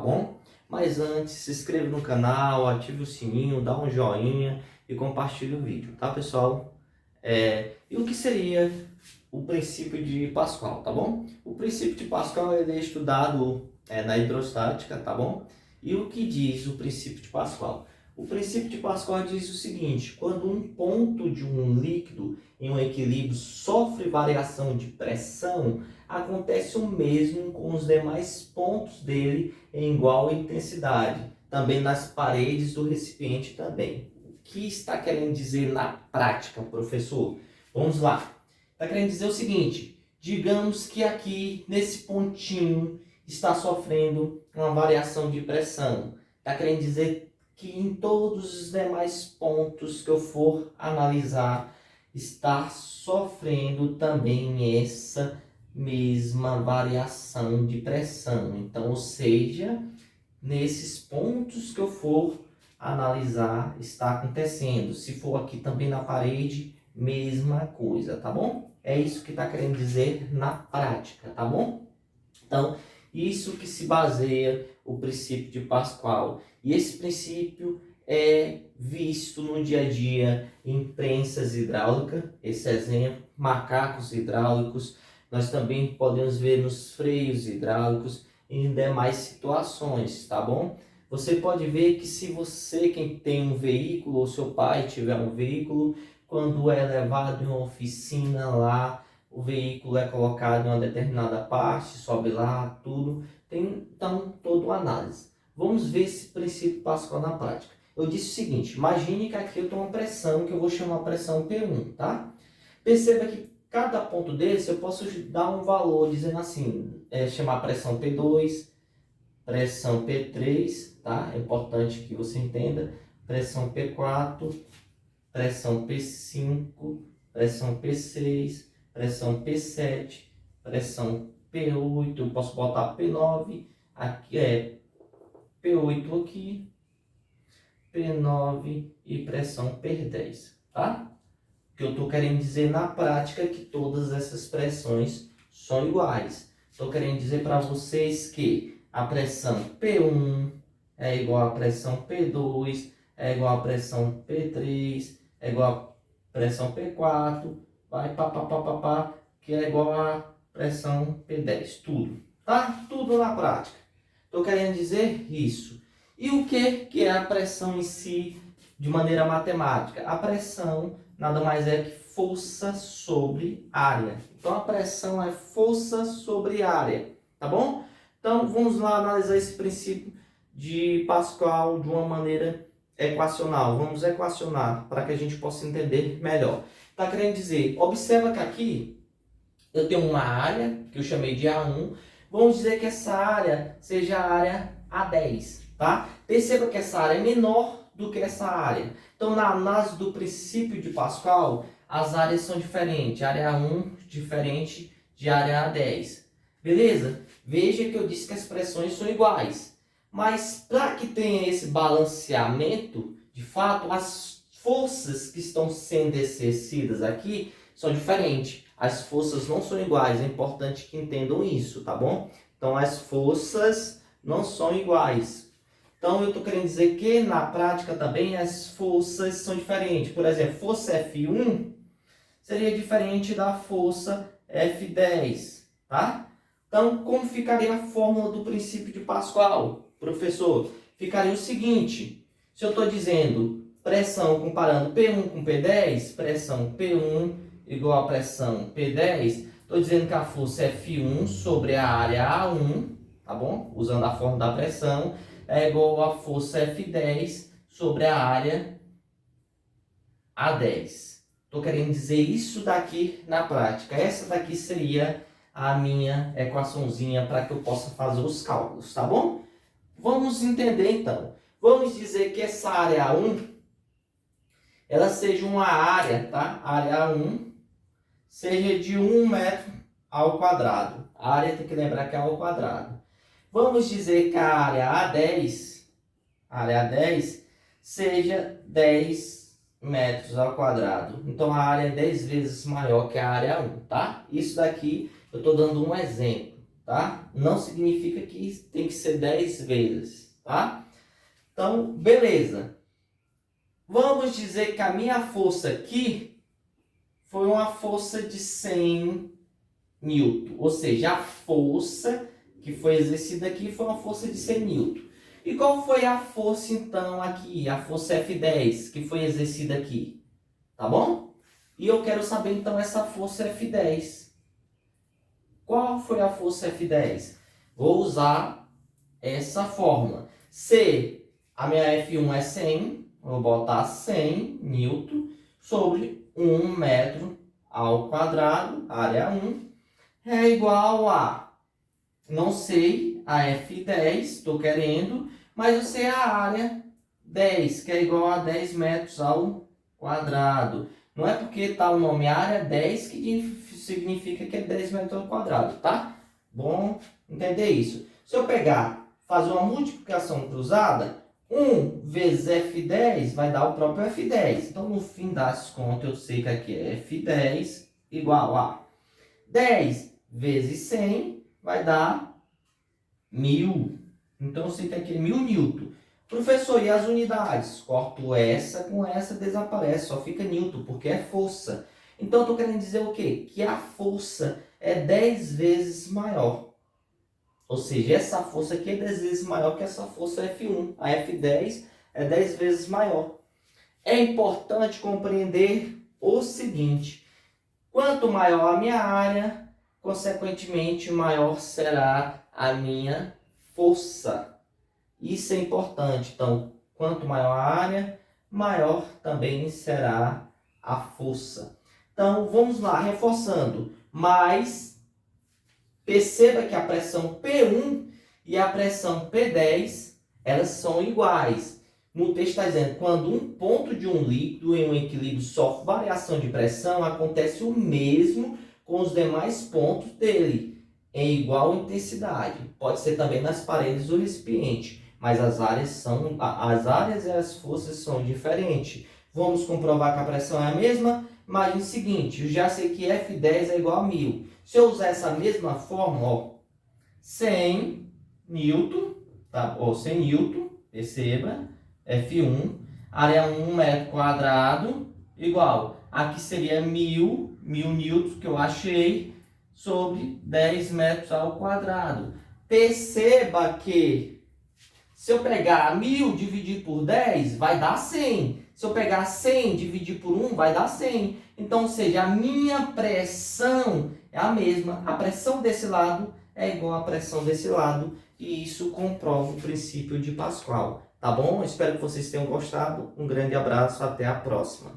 bom? Mas antes, se inscreva no canal, ative o sininho, dá um joinha e compartilhe o vídeo, tá, pessoal? E o que seria o princípio de Pascal, tá bom? O princípio de Pascal ele é estudado na hidrostática, tá bom? E o que diz o princípio de Pascal? O princípio de Pascal diz o seguinte: quando um ponto de um líquido em um equilíbrio sofre variação de pressão, acontece o mesmo com os demais pontos dele em igual intensidade, também nas paredes do recipiente também. O que está querendo dizer na prática, professor? Vamos lá. Está querendo dizer o seguinte: digamos que aqui nesse pontinho está sofrendo uma variação de pressão. Está querendo dizer que em todos os demais pontos que eu for analisar está sofrendo também essa mesma variação de pressão. Então, ou seja, nesses pontos que eu for analisar está acontecendo. Se for aqui também na parede, mesma coisa, tá bom? É isso que está querendo dizer na prática, tá bom? Então, isso que se baseia o princípio de Pascal. E esse princípio é visto no dia a dia em prensas hidráulicas, esse exemplo, macacos hidráulicos. Nós também podemos ver nos freios hidráulicos e em demais situações, tá bom? Você pode ver que se você, quem tem um veículo, ou seu pai tiver um veículo, quando é levado em uma oficina lá, o veículo é colocado em uma determinada parte, sobe lá, tudo. Tem então toda uma análise. Vamos ver esse princípio Pascal na prática. Eu disse o seguinte: imagine que aqui eu tenho uma pressão que eu vou chamar pressão P1, tá? Perceba que cada ponto desse eu posso dar um valor dizendo assim, chamar pressão P2, pressão P3, tá? É importante que você entenda. Pressão P4, pressão P5, pressão P6, pressão P7, pressão P8, eu posso botar P9, aqui P8 aqui, P9 e pressão P10, tá? O que eu estou querendo dizer na prática é que todas essas pressões são iguais. Estou querendo dizer para vocês que a pressão P1 é igual à pressão P2, é igual à pressão P3, é igual à pressão P4, vai pá, que é igual à pressão P10, tudo, tá? Tudo na prática. Estou querendo dizer isso. E o que é a pressão em si de maneira matemática? A pressão nada mais é que força sobre área. Então a pressão é força sobre área, tá bom? Então vamos lá analisar esse princípio de Pascal de uma maneira equacional. Vamos equacionar para que a gente possa entender melhor. Está querendo dizer, observa que aqui eu tenho uma área que eu chamei de A1. Vamos dizer que essa área seja a área A10, tá? Perceba que essa área é menor do que essa área. Então, na análise do princípio de Pascal, as áreas são diferentes. Área A1 diferente de área A10. Beleza? Veja que eu disse que as pressões são iguais. Mas para que tenha esse balanceamento, de fato, as forças que estão sendo exercidas aqui são diferentes. As forças não são iguais, é importante que entendam isso, tá bom? Então, as forças não são iguais. Então, eu estou querendo dizer que, na prática também, as forças são diferentes. Por exemplo, força F1 seria diferente da força F10, tá? Então, como ficaria a fórmula do princípio de Pascal, professor? Ficaria o seguinte: se eu estou dizendo pressão comparando P1 com P10, pressão P1 igual a pressão P10, estou dizendo que a força F1 sobre a área A1, tá bom? Usando a fórmula da pressão, é igual a força F10 sobre a área A10. Estou querendo dizer isso daqui na prática. Essa daqui seria a minha equaçãozinha para que eu possa fazer os cálculos, tá bom? Vamos entender então. Vamos dizer que essa área A1, ela seja uma área, tá? Área A1 seja de 1 metro ao quadrado. A área tem que lembrar que é ao quadrado. Vamos dizer que a área A10 seja 10 metros ao quadrado. Então a área é 10 vezes maior que a área 1, tá? Isso daqui eu estou dando um exemplo, tá? Não significa que tem que ser 10 vezes, tá? Então, beleza. Vamos dizer que a minha força aqui foi uma força de 100 newton. Ou seja, a força que foi exercida aqui foi uma força de 100 newton. E qual foi a força, então, aqui? A força F10 que foi exercida aqui. Tá bom? E eu quero saber, então, essa força F10. Qual foi a força F10? Vou usar essa fórmula. Se a minha F1 é 100, vou botar 100 newton sobre 1 metro ao quadrado, área 1, é igual a, não sei, a F10, estou querendo, mas eu sei a área 10, que é igual a 10 metros ao quadrado. Não é porque está o nome área 10 que significa que é 10 metros ao quadrado, tá? Bom entender isso. Se eu pegar, fazer uma multiplicação cruzada, 1 vezes F10 vai dar o próprio F10. Então, no fim das contas, eu sei que aqui é F10 igual a 10 vezes 100 vai dar 1000. Então, eu sei que aqui é 1000 newton. Professor, e as unidades? Corto essa com essa, desaparece, só fica newton, porque é força. Então, eu estou querendo dizer o quê? Que a força é 10 vezes maior. Ou seja, essa força aqui é 10 vezes maior que essa força F1. A F10 é 10 vezes maior. É importante compreender o seguinte: quanto maior a minha área, consequentemente, maior será a minha força. Isso é importante. Então, quanto maior a área, maior também será a força. Então, vamos lá, reforçando. Mas, perceba que a pressão P1 e a pressão P10, elas são iguais. No texto está dizendo, quando um ponto de um líquido em um equilíbrio sofre variação de pressão, acontece o mesmo com os demais pontos dele, em igual intensidade. Pode ser também nas paredes do recipiente, mas as áreas e as forças são diferentes. Vamos comprovar que a pressão é a mesma? Imagine o seguinte, eu já sei que F10 é igual a 1000. Se eu usar essa mesma fórmula, ó, 100 newton, tá? Ó, 100 newton, perceba, F1, área 1 metro quadrado, igual, aqui seria 1000 newtons que eu achei, sobre 10 metros ao quadrado. Perceba que se eu pegar 1000 dividir por 10, vai dar 100. Se eu pegar 100 dividir por 1, vai dar 100. Então, ou seja, a minha pressão é a mesma. A pressão desse lado é igual à pressão desse lado. E isso comprova o princípio de Pascal. Tá bom? Espero que vocês tenham gostado. Um grande abraço. Até a próxima.